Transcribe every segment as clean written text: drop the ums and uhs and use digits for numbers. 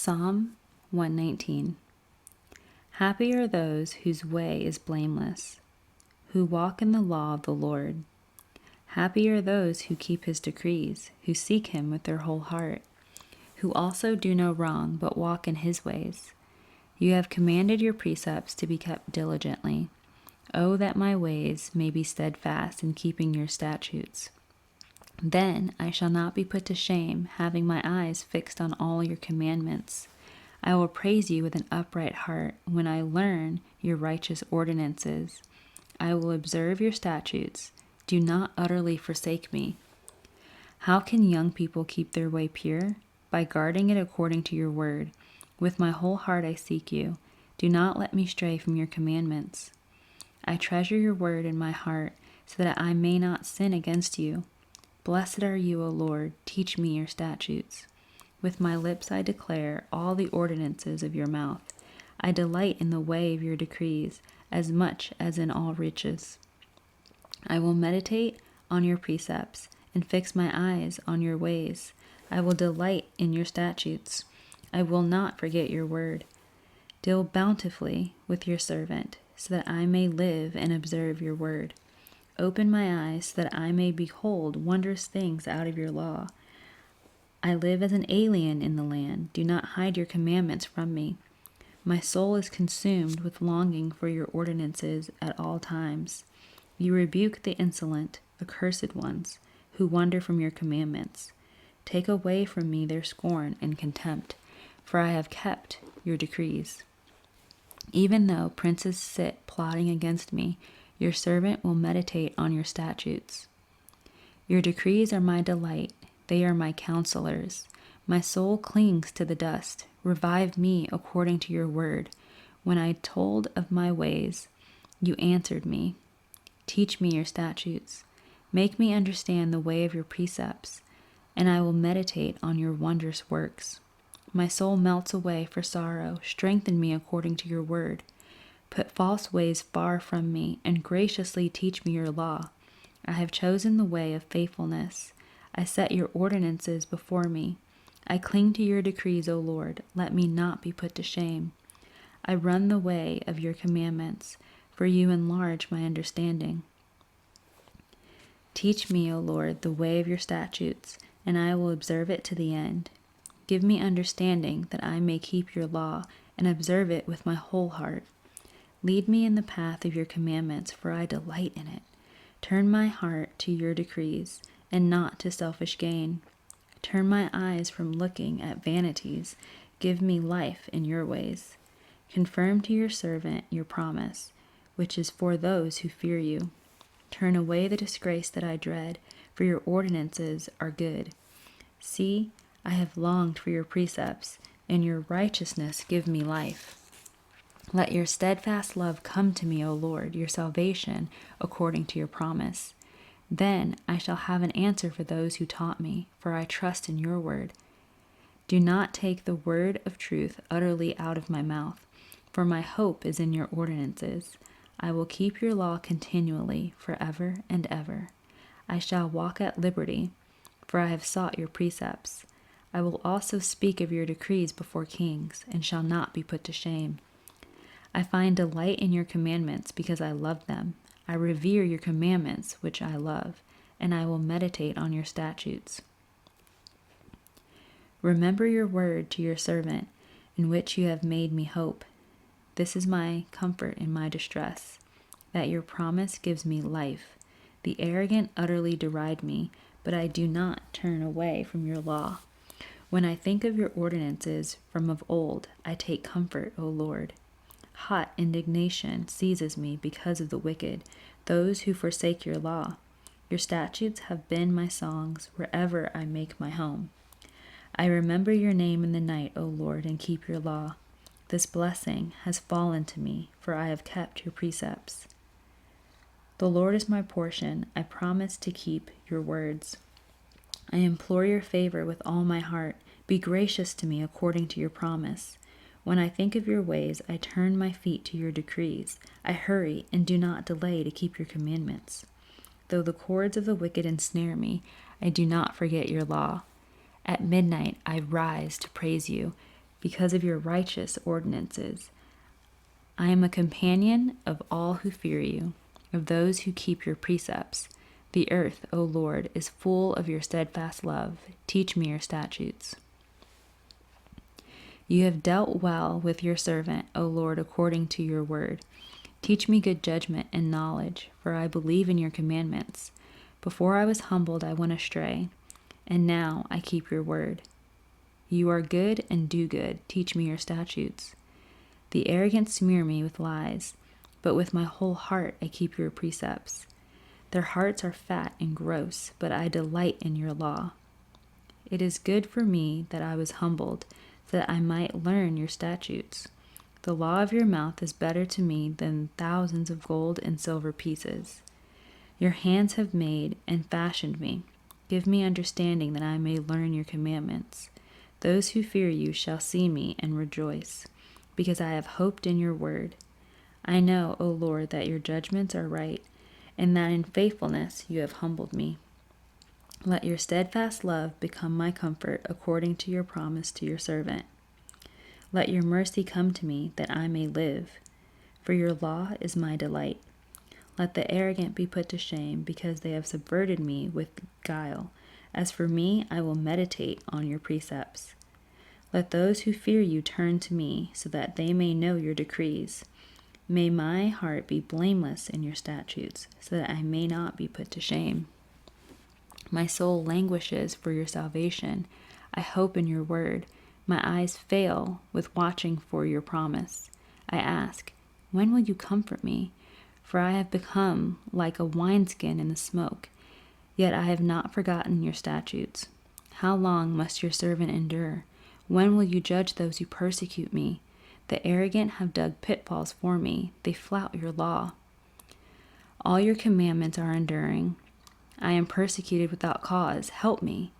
Psalm 119. Happy are those whose way is blameless, who walk in the law of the Lord. Happy are those who keep his decrees, who seek him with their whole heart, who also do no wrong, but walk in his ways. You have commanded your precepts to be kept diligently. Oh, that my ways may be steadfast in keeping your statutes. Then I shall not be put to shame, having my eyes fixed on all your commandments. I will praise you with an upright heart when I learn your righteous ordinances. I will observe your statutes. Do not utterly forsake me. How can young people keep their way pure? By guarding it according to your word. With my whole heart I seek you. Do not let me stray from your commandments. I treasure your word in my heart, so that I may not sin against you. Blessed are you, O Lord. Teach me your statutes. With my lips I declare all the ordinances of your mouth. I delight in the way of your decrees, as much as in all riches. I will meditate on your precepts, and fix my eyes on your ways. I will delight in your statutes. I will not forget your word. Deal bountifully with your servant, so that I may live and observe your word. Open my eyes, so that I may behold wondrous things out of your law. I live as an alien in the land. Do not hide your commandments from me. My soul is consumed with longing for your ordinances at all times. You rebuke the insolent, accursed ones, who wander from your commandments. Take away from me their scorn and contempt, for I have kept your decrees. Even though princes sit plotting against me, your servant will meditate on your statutes. Your decrees are my delight. They are my counselors. My soul clings to the dust. Revive me according to your word. When I told of my ways, you answered me. Teach me your statutes. Make me understand the way of your precepts, and I will meditate on your wondrous works. My soul melts away for sorrow. Strengthen me according to your word. Put false ways far from me, and graciously teach me your law. I have chosen the way of faithfulness. I set your ordinances before me. I cling to your decrees, O Lord. Let me not be put to shame. I run the way of your commandments, for you enlarge my understanding. Teach me, O Lord, the way of your statutes, and I will observe it to the end. Give me understanding, that I may keep your law and observe it with my whole heart. Lead me in the path of your commandments, for I delight in it. Turn my heart to your decrees, and not to selfish gain. Turn my eyes from looking at vanities. Give me life in your ways. Confirm to your servant your promise, which is for those who fear you. Turn away the disgrace that I dread, for your ordinances are good. See, I have longed for your precepts, and your righteousness give me life. Let your steadfast love come to me, O Lord, your salvation according to your promise. Then I shall have an answer for those who taught me, for I trust in your word. Do not take the word of truth utterly out of my mouth, for my hope is in your ordinances. I will keep your law continually, forever and ever. I shall walk at liberty, for I have sought your precepts. I will also speak of your decrees before kings, and shall not be put to shame. I find delight in your commandments because I love them. I revere your commandments, which I love, and I will meditate on your statutes. Remember your word to your servant, in which you have made me hope. This is my comfort in my distress, that your promise gives me life. The arrogant utterly deride me, but I do not turn away from your law. When I think of your ordinances from of old, I take comfort, O Lord. Hot indignation seizes me because of the wicked, those who forsake your law. Your statutes have been my songs wherever I make my home. I remember your name in the night, O Lord, and keep your law. This blessing has fallen to me, for I have kept your precepts. The Lord is my portion. I promise to keep your words. I implore your favor with all my heart. Be gracious to me according to your promise. When I think of your ways, I turn my feet to your decrees. I hurry and do not delay to keep your commandments. Though the cords of the wicked ensnare me, I do not forget your law. At midnight I rise to praise you, because of your righteous ordinances. I am a companion of all who fear you, of those who keep your precepts. The earth, O Lord, is full of your steadfast love. Teach me your statutes. You have dealt well with your servant, O Lord, according to your word. Teach me good judgment and knowledge, for I believe in your commandments. Before I was humbled, I went astray, and now I keep your word. You are good and do good. Teach me your statutes. The arrogant smear me with lies, but with my whole heart I keep your precepts. Their hearts are fat and gross, but I delight in your law. It is good for me that I was humbled, so that I might learn your statutes. The law of your mouth is better to me than thousands of gold and silver pieces. Your hands have made and fashioned me. Give me understanding that I may learn your commandments. Those who fear you shall see me and rejoice, because I have hoped in your word. I know, O Lord, that your judgments are right, and that in faithfulness you have humbled me. Let your steadfast love become my comfort according to your promise to your servant. Let your mercy come to me that I may live, for your law is my delight. Let the arrogant be put to shame because they have subverted me with guile. As for me, I will meditate on your precepts. Let those who fear you turn to me so that they may know your decrees. May my heart be blameless in your statutes so that I may not be put to shame. My soul languishes for your salvation. I hope in your word. My eyes fail with watching for your promise. I ask, when will you comfort me? For I have become like a wineskin in the smoke, yet I have not forgotten your statutes. How long must your servant endure? When will you judge those who persecute me? The arrogant have dug pitfalls for me. They flout your law. All your commandments are enduring. I am persecuted without cause. Help me.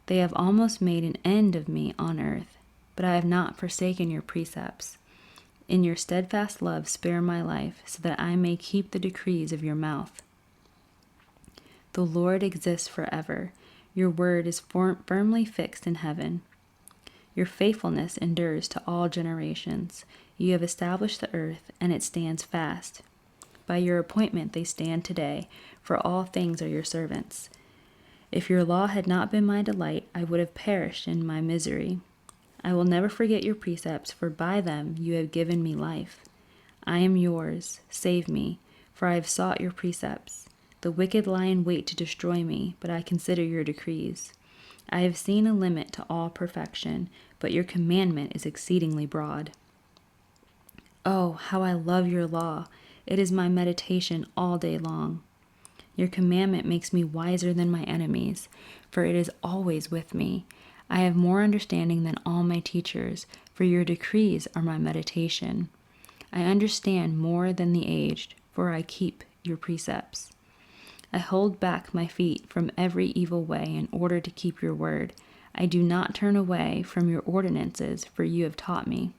They have almost made an end of me on earth, but I have not forsaken your precepts. In your steadfast love spare my life, so that I may keep the decrees of your mouth. The Lord exists forever. Your word is firmly fixed in heaven. Your faithfulness endures to all generations. You have established the earth, and it stands fast. By your appointment they stand today, for all things are your servants. If your law had not been my delight, I would have perished in my misery. I will never forget your precepts, for by them you have given me life. I am yours. Save me, for I have sought your precepts. The wicked lie in wait to destroy me, but I consider your decrees. I have seen a limit to all perfection, but your commandment is exceedingly broad. Oh, how I love your law! It is my meditation all day long. Your commandment makes me wiser than my enemies, for it is always with me. I have more understanding than all my teachers, for your decrees are my meditation. I understand more than the aged, for I keep your precepts. I hold back my feet from every evil way in order to keep your word. I do not turn away from your ordinances, for you have taught me.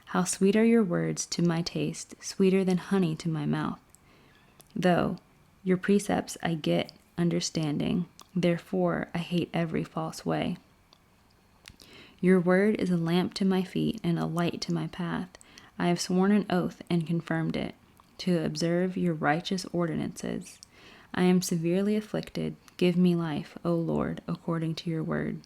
How sweet are your words to my taste, sweeter than honey to my mouth. Though your precepts I get understanding, therefore I hate every false way. Your word is a lamp to my feet and a light to my path. I have sworn an oath and confirmed it, to observe your righteous ordinances. I am severely afflicted. Give me life, O Lord, according to your word.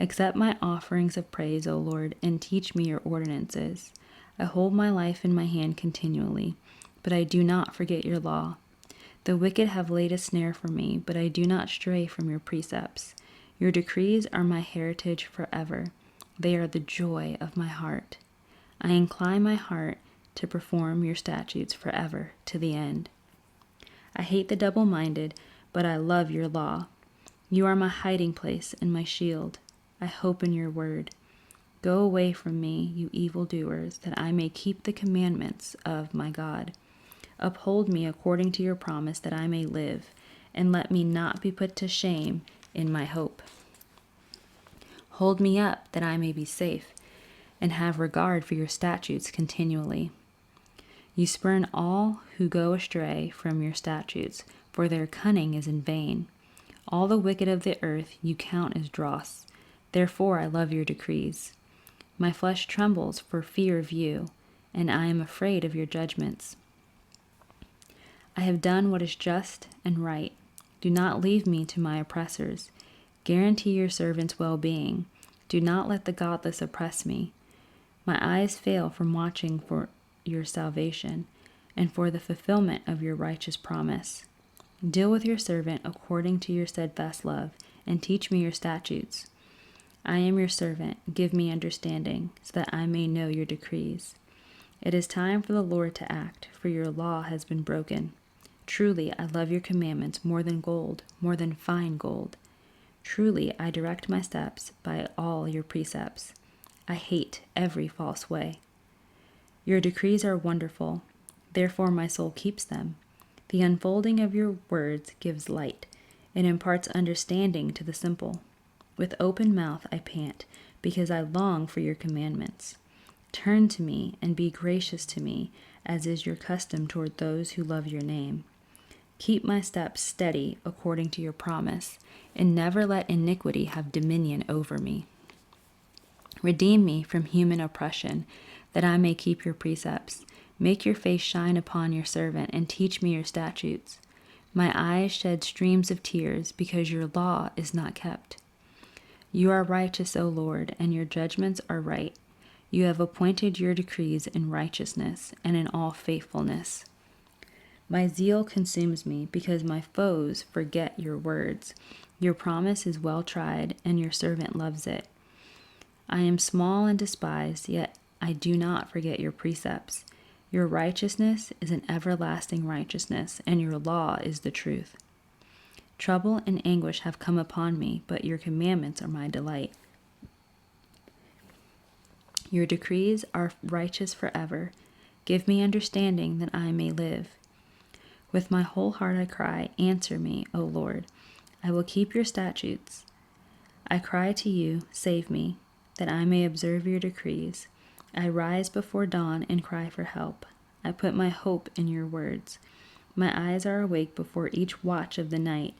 Accept my offerings of praise, O Lord, and teach me your ordinances. I hold my life in my hand continually, but I do not forget your law. The wicked have laid a snare for me, but I do not stray from your precepts. Your decrees are my heritage forever. They are the joy of my heart. I incline my heart to perform your statutes forever to the end. I hate the double-minded, but I love your law. You are my hiding place and my shield. I hope in your word. Go away from me, you evildoers, that I may keep the commandments of my God. Uphold me according to your promise, that I may live, and let me not be put to shame in my hope. Hold me up, that I may be safe, and have regard for your statutes continually. You spurn all who go astray from your statutes, for their cunning is in vain. All the wicked of the earth you count as dross. Therefore I love your decrees. My flesh trembles for fear of you, and I am afraid of your judgments. I have done what is just and right. Do not leave me to my oppressors. Guarantee your servant's well-being. Do not let the godless oppress me. My eyes fail from watching for your salvation and for the fulfillment of your righteous promise. Deal with your servant according to your steadfast love, and teach me your statutes. I am your servant. Give me understanding, so that I may know your decrees. It is time for the Lord to act, for your law has been broken. Truly, I love your commandments more than gold, more than fine gold. Truly, I direct my steps by all your precepts. I hate every false way. Your decrees are wonderful, therefore my soul keeps them. The unfolding of your words gives light. It imparts understanding to the simple. With open mouth I pant, because I long for your commandments. Turn to me and be gracious to me, as is your custom toward those who love your name. Keep my steps steady according to your promise, and never let iniquity have dominion over me. Redeem me from human oppression, that I may keep your precepts. Make your face shine upon your servant, and teach me your statutes. My eyes shed streams of tears, because your law is not kept. You are righteous, O Lord, and your judgments are right. You have appointed your decrees in righteousness and in all faithfulness. My zeal consumes me, because my foes forget your words. Your promise is well tried, and your servant loves it. I am small and despised, yet I do not forget your precepts. Your righteousness is an everlasting righteousness, and your law is the truth. Trouble and anguish have come upon me, but your commandments are my delight. Your decrees are righteous forever. Give me understanding that I may live. With my whole heart I cry, answer me, O Lord. I will keep your statutes. I cry to you, save me, that I may observe your decrees. I rise before dawn and cry for help. I put my hope in your words. My eyes are awake before each watch of the night,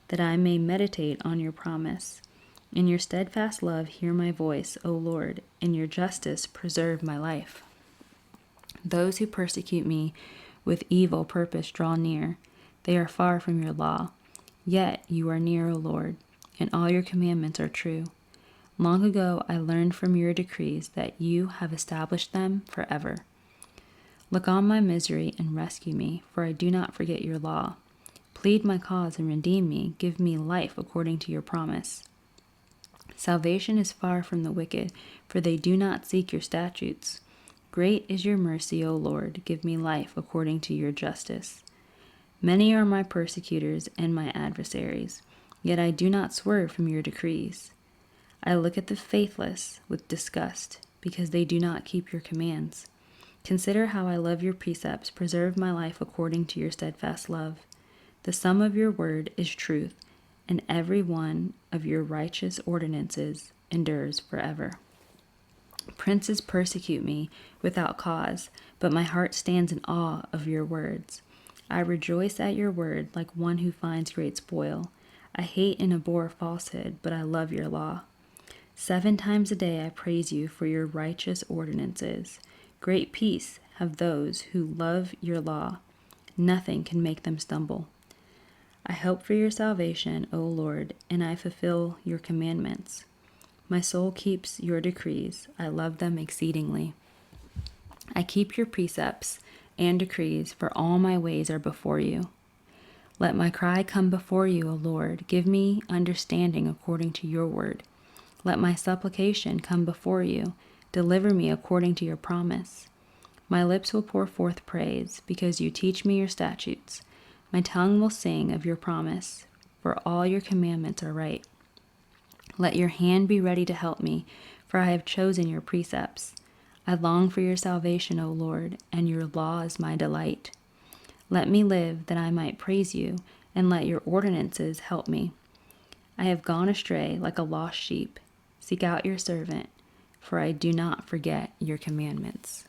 that I may meditate on your promise. In your steadfast love hear my voice, O Lord. In your justice preserve my life. Those who persecute me with evil purpose draw near. They are far from your law. Yet you are near, O Lord, and all your commandments are true. Long ago I learned from your decrees that you have established them forever. Look on my misery and rescue me, for I do not forget your law. Plead my cause and redeem me. Give me life according to your promise. Salvation is far from the wicked, for they do not seek your statutes. Great is your mercy, O Lord. Give me life according to your justice. Many are my persecutors and my adversaries, yet I do not swerve from your decrees. I look at the faithless with disgust, because they do not keep your commands. Consider how I love your precepts. Preserve my life according to your steadfast love. The sum of your word is truth, and every one of your righteous ordinances endures forever. Princes persecute me without cause, but my heart stands in awe of your words. I rejoice at your word like one who finds great spoil. I hate and abhor falsehood, but I love your law. 7 times a day I praise you for your righteous ordinances. Great peace have those who love your law. Nothing can make them stumble. I hope for your salvation, O Lord, and I fulfill your commandments. My soul keeps your decrees. I love them exceedingly. I keep your precepts and decrees, for all my ways are before you. Let my cry come before you, O Lord. Give me understanding according to your word. Let my supplication come before you. Deliver me according to your promise. My lips will pour forth praise, because you teach me your statutes. My tongue will sing of your promise, for all your commandments are right. Let your hand be ready to help me, for I have chosen your precepts. I long for your salvation, O Lord, and your law is my delight. Let me live that I might praise you, and let your ordinances help me. I have gone astray like a lost sheep. Seek out your servant, for I do not forget your commandments.